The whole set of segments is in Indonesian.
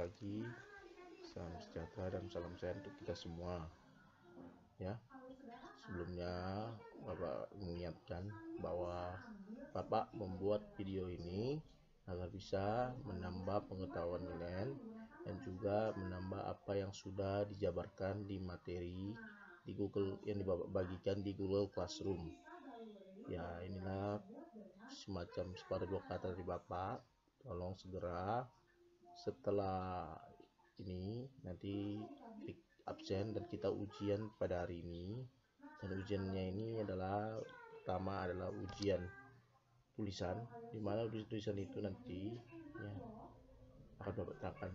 pagi, salam sejahtera dan salam sehat untuk kita semua. Ya, sebelumnya Bapak mengingatkan bahwa Bapak membuat video ini agar bisa menambah pengetahuan kalian dan juga menambah apa yang sudah dijabarkan di materi di Google yang Bapak bagikan di Google Classroom. Ya, inilah semacam separuh kata dari Bapak. Tolong segera setelah ini nanti absen dan kita ujian pada hari ini, dan ujiannya ini adalah pertama adalah ujian tulisan, dimana tulisan itu nanti ya akan Bapak terangkan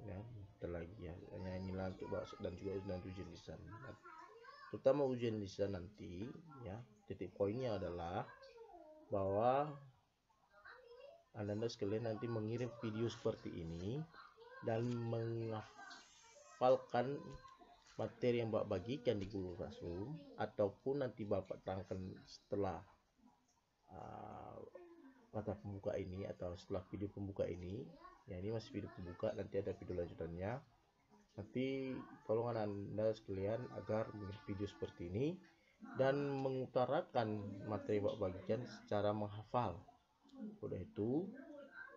ya lagi ya, hanya inilah untuk dan juga ujian lisan. Terutama ujian lisan nanti ya, titik poinnya adalah bahwa Anda sekalian nanti mengirim video seperti ini dan menghafalkan materi yang Bapak bagikan di Google Classroom, ataupun nanti Bapak terangkan setelah mata pembuka ini atau setelah video pembuka ini. Ya, ini masih video pembuka, nanti ada video lanjutannya. Nanti tolong Anda sekalian agar mengirim video seperti ini dan mengutarakan materi yang Bapak bagikan secara menghafal. Udah itu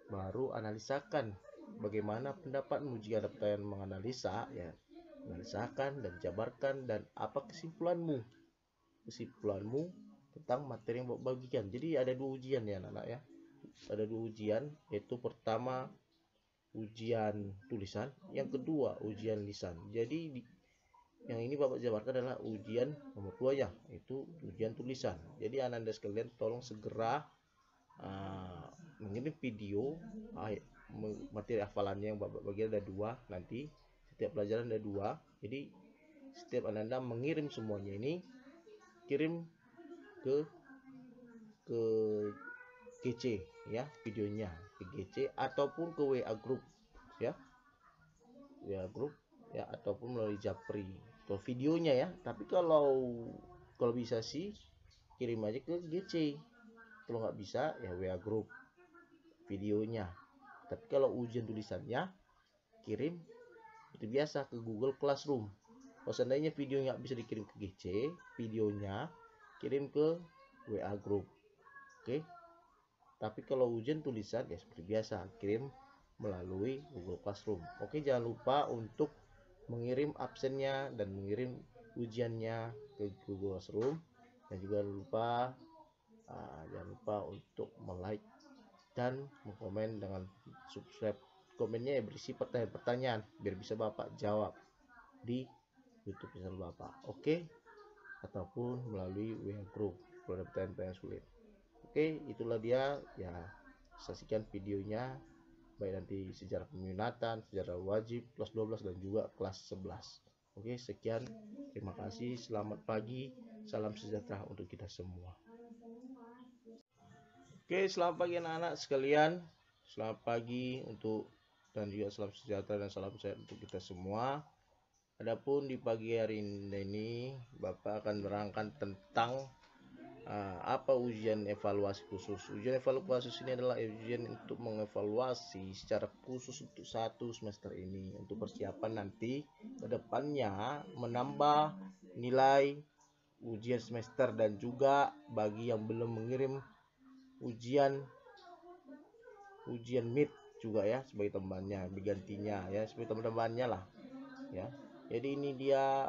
baru analisakan bagaimana pendapatmu jika ada pertanyaan menganalisa, ya analisakan dan jabarkan dan apa kesimpulanmu tentang materi yang Bapak bagikan. Jadi ada dua ujian ya anak-anak ya, ada dua ujian, yaitu pertama ujian tulisan, yang kedua ujian lisan. Jadi yang ini Bapak jabarkan adalah ujian nomor 2 ya, itu ujian tulisan. Jadi anak-anak sekalian tolong segera mengirim video materi hafalannya yang Bapak bagian ada 2, nanti setiap pelajaran ada 2. Jadi setiap Anda mengirim semuanya ini, kirim ke GC ya, videonya ke GC ataupun ke WA group ya, WA group ya, ataupun melalui Japri atau videonya ya. Tapi kalau bisa sih kirim aja ke GC, kalau nggak bisa ya WA group videonya. Tapi kalau ujian tulisannya kirim seperti biasa ke Google Classroom. Kalau seandainya video nggak bisa dikirim ke GC, videonya kirim ke WA group. Oke. Tapi kalau ujian tulisan ya seperti biasa kirim melalui Google Classroom. Oke, jangan lupa untuk mengirim absennya dan mengirim ujiannya ke Google Classroom, dan juga jangan lupa untuk like dan mengkomen dengan subscribe. Komennya ya berisi pertanyaan-pertanyaan biar bisa Bapak jawab di YouTube channel Bapak. Oke, ataupun melalui WA group kalau ada pertanyaan sulit. Oke, itulah dia ya, saksikan videonya baik nanti sejarah peminatan, sejarah wajib kelas 12 dan juga kelas 11. Oke, sekian, terima kasih, selamat pagi, salam sejahtera untuk kita semua. Oke, selamat pagi anak-anak sekalian, selamat pagi dan juga salam sejahtera dan salam sehat untuk kita semua. Adapun di pagi hari ini Bapak akan menerangkan tentang apa ujian evaluasi khusus. Ujian evaluasi ini adalah ujian untuk mengevaluasi secara khusus untuk satu semester ini, untuk persiapan nanti ke depannya menambah nilai ujian semester, dan juga bagi yang belum mengirim ujian mid juga ya sebagai temannya, digantinya ya sebagai teman-temannya lah ya. Jadi ini dia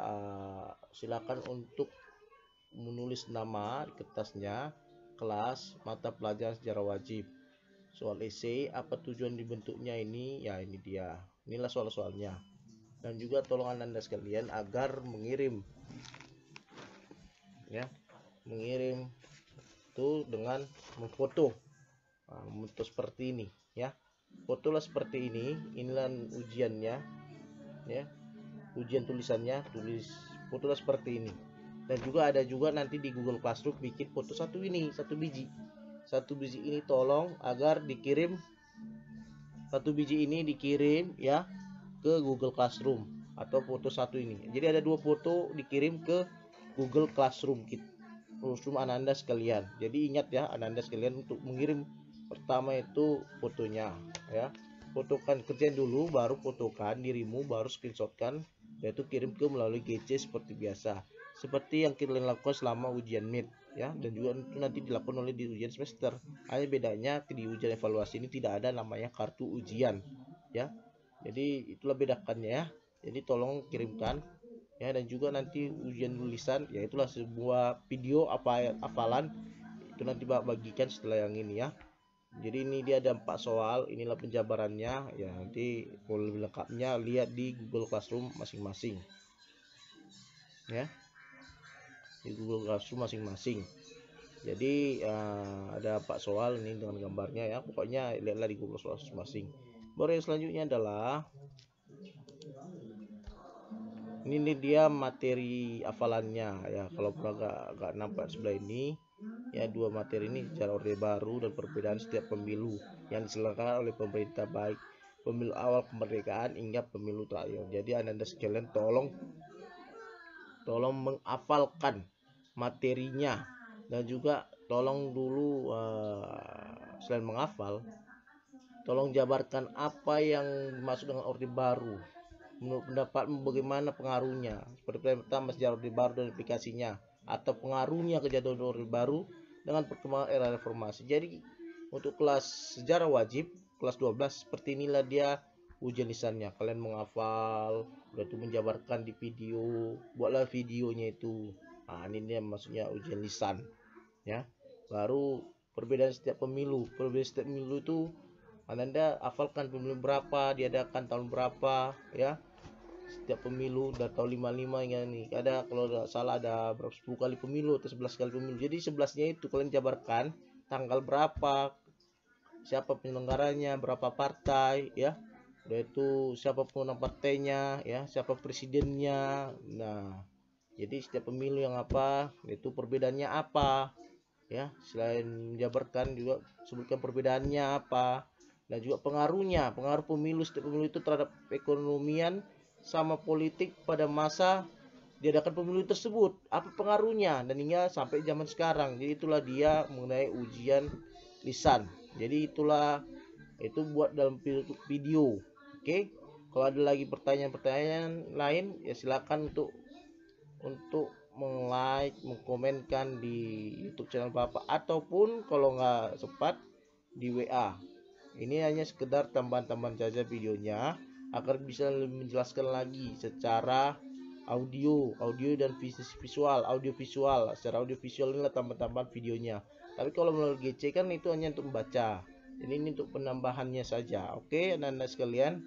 silakan untuk menulis nama di kertasnya, kelas, mata pelajaran sejarah wajib, soal esai, apa tujuan dibentuknya ini ya, ini dia, inilah soal-soalnya. Dan juga tolong Anda sekalian agar mengirim itu dengan memfoto, memfoto seperti ini ya, fotolah seperti ini. Inilah ujiannya ya, ujian tulisannya, fotolah seperti ini. Dan juga ada nanti di Google Classroom bikin foto satu biji ini, tolong agar dikirim satu biji ini, dikirim ya ke Google Classroom atau foto satu ini. Jadi ada 2 foto dikirim ke Google Classroom Ananda sekalian. Jadi ingat ya Ananda sekalian, untuk mengirim pertama itu fotonya ya, fotokan, kerjain dulu, baru fotokan dirimu, baru screenshotkan, yaitu kirim ke melalui GC seperti biasa, seperti yang kalian lakukan selama ujian Meet ya, dan juga itu nanti dilakukan oleh di ujian semester. Hanya bedanya di ujian evaluasi ini tidak ada namanya kartu ujian ya, jadi itulah bedakannya ya. Jadi tolong kirimkan ya, dan juga nanti ujian tulisan ya, itulah sebuah video hafalan itu nanti bagikan setelah yang ini ya. Jadi ini dia ada 4 soal, inilah penjabarannya ya. Nanti kalau lebih lengkapnya lihat di Google Classroom masing-masing ya, di Google Classroom masing-masing. Jadi ada 4 soal ini dengan gambarnya ya, pokoknya lihatlah di Google Classroom masing-masing. Baru yang selanjutnya adalah ini dia materi hafalannya ya. Kalau agak nampak sebelah ini ya, 2 materi ini secara orde baru dan perbedaan setiap pemilu yang diselenggarakan oleh pemerintah, baik pemilu awal kemerdekaan hingga pemilu terakhir. Jadi Anda sekalian tolong menghafalkan materinya, dan juga tolong dulu selain menghafal, tolong jabarkan apa yang dimaksud dengan orde baru. Menurut pendapatmu bagaimana pengaruhnya? Seperti pertama, sejarah orde baru dan aplikasinya, atau pengaruhnya kejatuhan orde baru dengan perkembangan era reformasi. Jadi untuk kelas sejarah wajib kelas 12 seperti inilah dia ujian lisannya. Kalian menghafal, udah itu menjabarkan di video, buatlah videonya itu. Nah, ini dia maksudnya ujian lisan ya. Baru perbedaan setiap pemilu. Perbedaan setiap pemilu itu Anda hafalkan pemilu berapa, diadakan tahun berapa ya. Setiap pemilu dari tahun 55 hingga nih, ada kalau tidak salah ada berapa 10 kali pemilu atau 11 kali pemilu. Jadi 11-nya itu kalian jabarkan tanggal berapa, siapa penyelenggaranya, berapa partai ya, udah itu siapa pemenang partainya ya, siapa presidennya. Nah, jadi setiap pemilu yang apa, itu perbedaannya apa ya. Selain menjabarkan juga sebutkan perbedaannya apa, dan juga pengaruhnya, pengaruh pemilu, setiap pemilu itu terhadap perekonomian sama politik pada masa diadakan pemilu tersebut, apa pengaruhnya, dan hingga sampai zaman sekarang. Jadi itulah dia mengenai ujian lisan. Jadi itulah itu buat dalam video. Oke, kalau ada lagi pertanyaan-pertanyaan lain ya silakan untuk meng-like, mengkomenkan di YouTube channel Bapak, ataupun kalau nggak sempat di WA. Ini hanya sekedar tambahan-tambahan saja videonya agar bisa lebih menjelaskan lagi secara audio dan visual, audiovisual. Secara audiovisual inilah tambahan-tambahan videonya. Tapi kalau melalui GC kan itu hanya untuk membaca. Ini untuk penambahannya saja. Oke, anak-anak sekalian.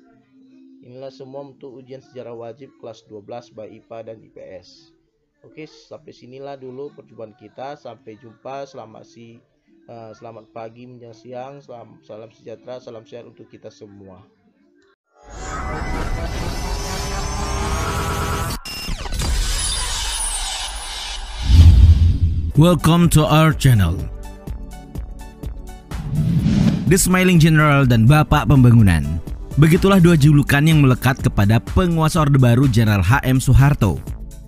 Inilah semua untuk ujian sejarah wajib kelas 12 baik IPA dan IPS. Oke, sampai sinilah dulu perjumpaan kita. Sampai jumpa. Selamat pagi menjelang siang. Salam sejahtera, salam sehat untuk kita semua. Welcome to our channel. The Smiling General dan Bapak Pembangunan. Begitulah 2 julukan yang melekat kepada penguasa Orde Baru Jenderal H.M. Soeharto.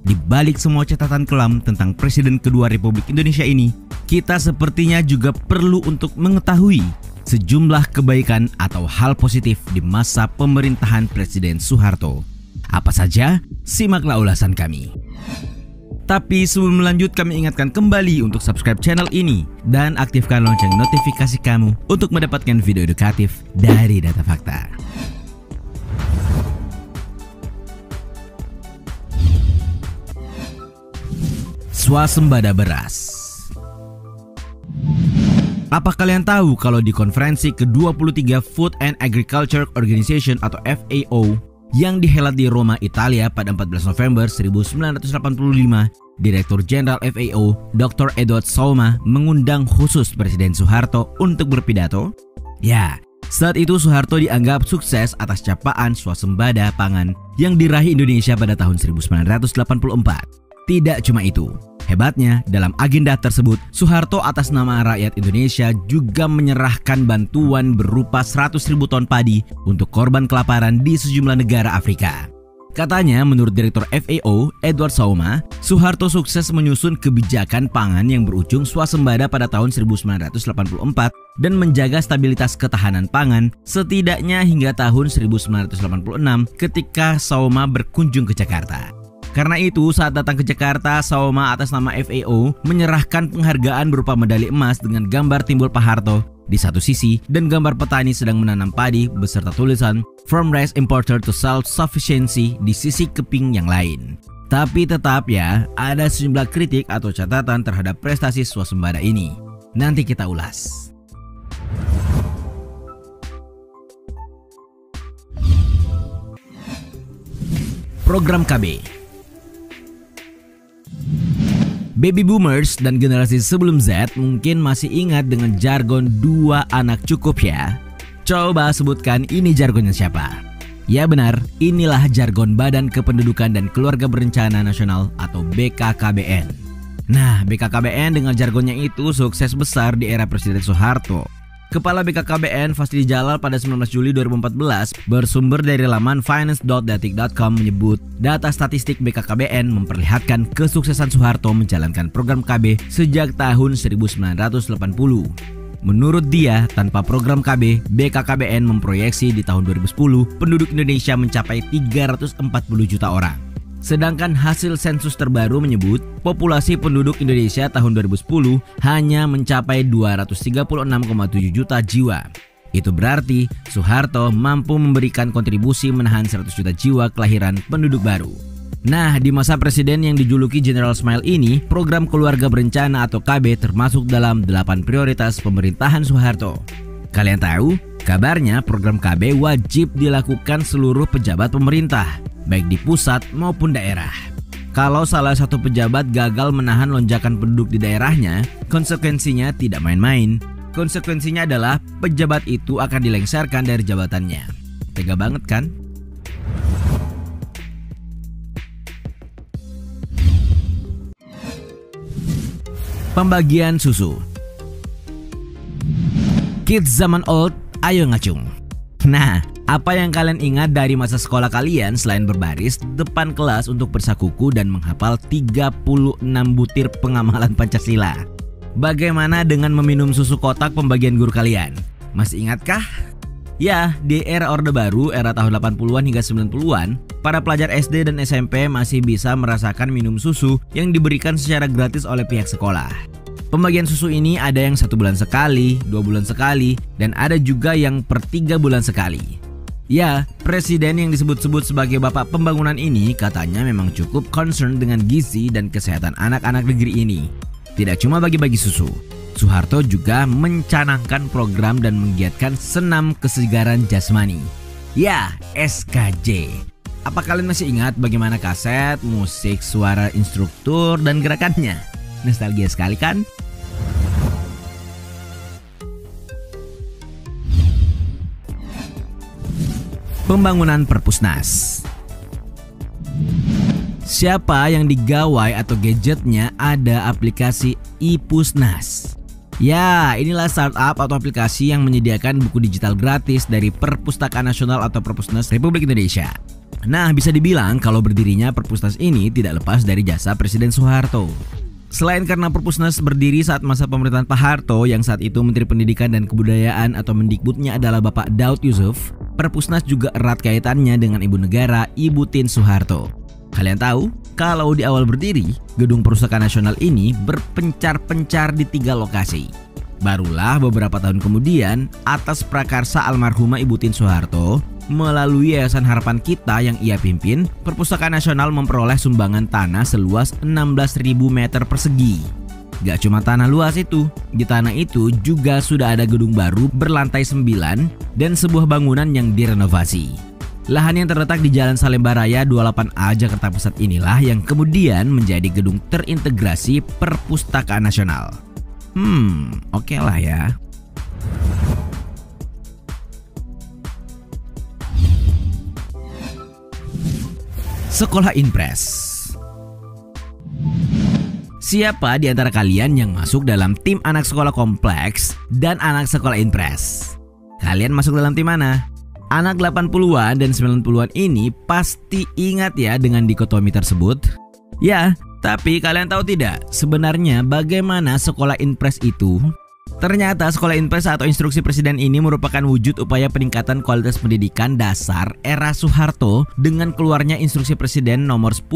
Di balik semua catatan kelam tentang Presiden kedua Republik Indonesia ini, kita sepertinya juga perlu untuk mengetahui sejumlah kebaikan atau hal positif di masa pemerintahan Presiden Soeharto. Apa saja? Simaklah ulasan kami. Tapi sebelum lanjut, kami ingatkan kembali untuk subscribe channel ini dan aktifkan lonceng notifikasi kamu untuk mendapatkan video edukatif dari Data Fakta. Swasembada beras. Apa kalian tahu kalau di konferensi ke-23 Food and Agriculture Organization atau FAO yang dihelat di Roma, Italia pada 14 November 1985, Direktur Jenderal FAO, Dr. Edward Salma mengundang khusus Presiden Soeharto untuk berpidato? Ya, saat itu Soeharto dianggap sukses atas capaian swasembada pangan yang diraih Indonesia pada tahun 1984. Tidak cuma itu, hebatnya dalam agenda tersebut, Soeharto atas nama rakyat Indonesia juga menyerahkan bantuan berupa 100.000 ton padi untuk korban kelaparan di sejumlah negara Afrika. Katanya menurut Direktur FAO, Edward Sauma, Soeharto sukses menyusun kebijakan pangan yang berujung swasembada pada tahun 1984 dan menjaga stabilitas ketahanan pangan setidaknya hingga tahun 1986 ketika Sauma berkunjung ke Jakarta. Karena itu saat datang ke Jakarta, Sauma atas nama FAO menyerahkan penghargaan berupa medali emas dengan gambar timbul Pak Harto di satu sisi dan gambar petani sedang menanam padi beserta tulisan From Rice Importer to Self-Sufficiency di sisi keping yang lain. Tapi tetap ya, ada sejumlah kritik atau catatan terhadap prestasi swasembada ini. Nanti kita ulas. Program KB. Baby boomers dan generasi sebelum Z mungkin masih ingat dengan jargon 2 anak cukup ya. Coba sebutkan ini jargonnya siapa? Ya benar, inilah jargon Badan Kependudukan dan Keluarga Berencana Nasional atau BKKBN. Nah, BKKBN dengan jargonnya itu sukses besar di era Presiden Soeharto. Kepala BKKBN Fasli Jalal pada 19 Juli 2014 bersumber dari laman finance.detik.com menyebut data statistik BKKBN memperlihatkan kesuksesan Soeharto menjalankan program KB sejak tahun 1980. Menurut dia, tanpa program KB, BKKBN memproyeksi di tahun 2010 penduduk Indonesia mencapai 340 juta orang. Sedangkan hasil sensus terbaru menyebut populasi penduduk Indonesia tahun 2010 hanya mencapai 236,7 juta jiwa. Itu berarti Soeharto mampu memberikan kontribusi menahan 100 juta jiwa kelahiran penduduk baru. Nah, di masa presiden yang dijuluki General Smile ini, program keluarga berencana atau KB termasuk dalam 8 prioritas pemerintahan Soeharto. Kalian tahu, kabarnya program KB wajib dilakukan seluruh pejabat pemerintah, baik di pusat maupun daerah. Kalau salah satu pejabat gagal menahan lonjakan penduduk di daerahnya, konsekuensinya tidak main-main. Konsekuensinya adalah pejabat itu akan dilengsarkan dari jabatannya. Tega banget kan? Pembagian susu. Kids zaman old, ayo ngacung. Nah, apa yang kalian ingat dari masa sekolah kalian selain berbaris depan kelas untuk bersakuku dan menghafal 36 butir pengamalan Pancasila? Bagaimana dengan meminum susu kotak pembagian guru kalian? Masih ingatkah? Ya, di era Orde Baru, era tahun 80-an hingga 90-an, para pelajar SD dan SMP masih bisa merasakan minum susu yang diberikan secara gratis oleh pihak sekolah. Pembagian susu ini ada yang 1 bulan sekali, 2 bulan sekali, dan ada juga yang per 3 bulan sekali. Ya, presiden yang disebut-sebut sebagai bapak pembangunan ini katanya memang cukup concern dengan gizi dan kesehatan anak-anak negeri ini. Tidak cuma bagi-bagi susu, Soeharto juga mencanangkan program dan menggiatkan senam kesegaran jasmani. Ya, SKJ. Apa kalian masih ingat bagaimana kaset, musik, suara instruktur, dan gerakannya? Nostalgia sekali kan? Pembangunan Perpusnas. Siapa yang digawai atau gadgetnya ada aplikasi iPusnas? Ya, inilah startup atau aplikasi yang menyediakan buku digital gratis dari Perpustakaan Nasional atau Perpusnas Republik Indonesia. Nah, bisa dibilang kalau berdirinya Perpusnas ini tidak lepas dari jasa Presiden Soeharto. Selain karena Perpusnas berdiri saat masa pemerintahan Pak Harto yang saat itu Menteri Pendidikan dan Kebudayaan atau Mendikbudnya adalah Bapak Daud Yusuf, Perpusnas juga erat kaitannya dengan Ibu Negara Ibu Tien Soeharto. Kalian tahu, kalau di awal berdiri, Gedung Perpustakaan Nasional ini berpencar-pencar di 3 lokasi. Barulah beberapa tahun kemudian, atas prakarsa almarhumah Ibu Tien Soeharto, melalui Yayasan Harapan Kita yang ia pimpin, Perpustakaan Nasional memperoleh sumbangan tanah seluas 16.000 meter persegi. Gak cuma tanah luas itu, di tanah itu juga sudah ada gedung baru berlantai 9 dan sebuah bangunan yang direnovasi. Lahan yang terletak di Jalan Salemba Raya 28A Jakarta Pusat inilah yang kemudian menjadi gedung terintegrasi Perpustakaan Nasional. Oke lah ya. Sekolah Inpres. Siapa di antara kalian yang masuk dalam tim anak sekolah kompleks dan anak sekolah Inpres? Kalian masuk dalam tim mana? Anak 80-an dan 90-an ini pasti ingat ya dengan dikotomi tersebut. Ya, tapi kalian tahu tidak sebenarnya bagaimana sekolah Inpres itu? Ternyata sekolah Inpres atau instruksi presiden ini merupakan wujud upaya peningkatan kualitas pendidikan dasar era Soeharto dengan keluarnya instruksi presiden nomor 10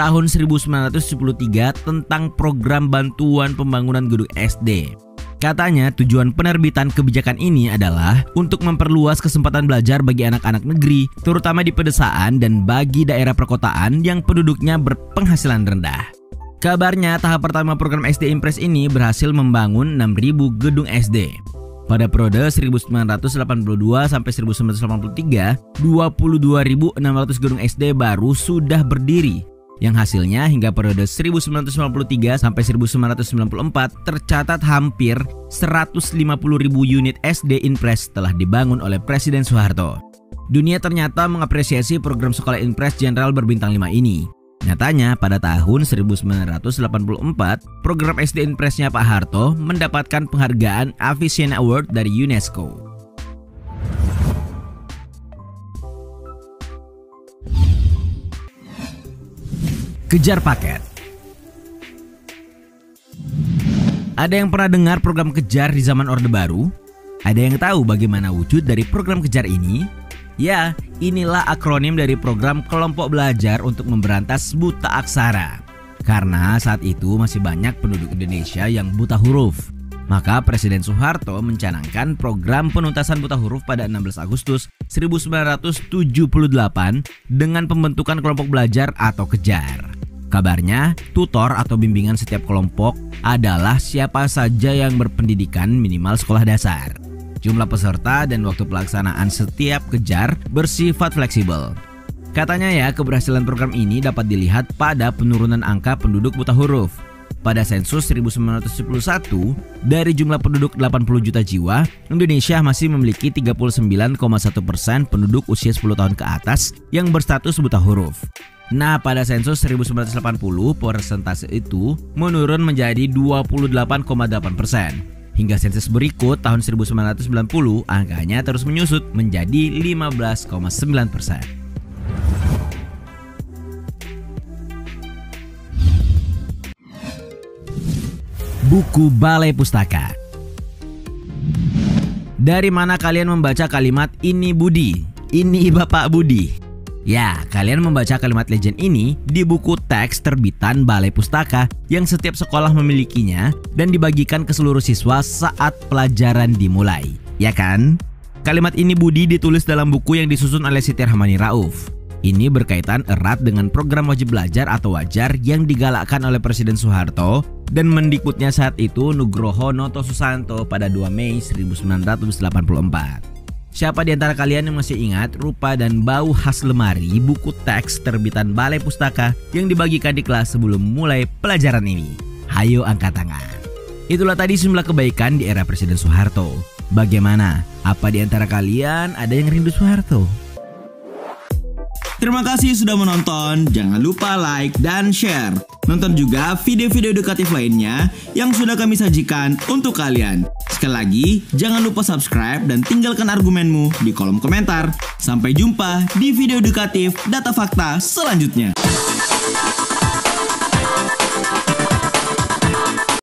tahun 1973 tentang program bantuan pembangunan gedung SD. Katanya tujuan penerbitan kebijakan ini adalah untuk memperluas kesempatan belajar bagi anak-anak negeri, terutama di pedesaan dan bagi daerah perkotaan yang penduduknya berpenghasilan rendah. Kabarnya tahap pertama program SD Inpres ini berhasil membangun 6.000 gedung SD. Pada periode 1982 sampai 1983, 22.600 gedung SD baru sudah berdiri. Yang hasilnya hingga periode 1993 sampai 1994 tercatat hampir 150.000 unit SD Inpres telah dibangun oleh Presiden Soeharto. Dunia ternyata mengapresiasi program sekolah Inpres Jenderal berbintang 5 ini. Nyatanya pada tahun 1984, program SD Inpresnya Pak Harto mendapatkan penghargaan Avicenna Award dari UNESCO. Kejar paket. Ada yang pernah dengar program kejar di zaman Orde Baru? Ada yang tahu bagaimana wujud dari program kejar ini? Ya, inilah akronim dari program kelompok belajar untuk memberantas buta aksara. Karena saat itu masih banyak penduduk Indonesia yang buta huruf. Maka Presiden Soeharto mencanangkan program penuntasan buta huruf pada 16 Agustus 1978 dengan pembentukan kelompok belajar atau kejar. Kabarnya, tutor atau bimbingan setiap kelompok adalah siapa saja yang berpendidikan minimal sekolah dasar. Jumlah peserta dan waktu pelaksanaan setiap kejar bersifat fleksibel. Katanya ya, keberhasilan program ini dapat dilihat pada penurunan angka penduduk buta huruf. Pada sensus 1971, dari jumlah penduduk 80 juta jiwa, Indonesia masih memiliki 39,1% penduduk usia 10 tahun ke atas yang berstatus buta huruf. Nah, pada sensus 1980, persentase itu menurun menjadi 28,8%. Hingga sensus berikut tahun 1990, angkanya terus menyusut menjadi 15,9%. Buku Balai Pustaka. Dari mana kalian membaca kalimat "ini Budi, ini Bapak Budi"? Ya, kalian membaca kalimat legend ini di buku teks terbitan Balai Pustaka yang setiap sekolah memilikinya dan dibagikan ke seluruh siswa saat pelajaran dimulai. Ya kan? Kalimat "ini Budi" ditulis dalam buku yang disusun oleh Siti Rahmani Rauf. Ini berkaitan erat dengan program wajib belajar atau wajar yang digalakkan oleh Presiden Soeharto dan Mendikbudnya saat itu Nugroho Noto Susanto pada 2 Mei 1984. Siapa di antara kalian yang masih ingat rupa dan bau khas lemari buku teks terbitan Balai Pustaka yang dibagikan di kelas sebelum mulai pelajaran ini? Hayo angkat tangan. Itulah tadi sejumlah kebaikan di era Presiden Soeharto. Bagaimana? Apa di antara kalian ada yang rindu Soeharto? Terima kasih sudah menonton, jangan lupa like dan share. Nonton juga video-video edukatif lainnya yang sudah kami sajikan untuk kalian. Sekali lagi, jangan lupa subscribe dan tinggalkan argumenmu di kolom komentar. Sampai jumpa di video edukatif Data Fakta selanjutnya.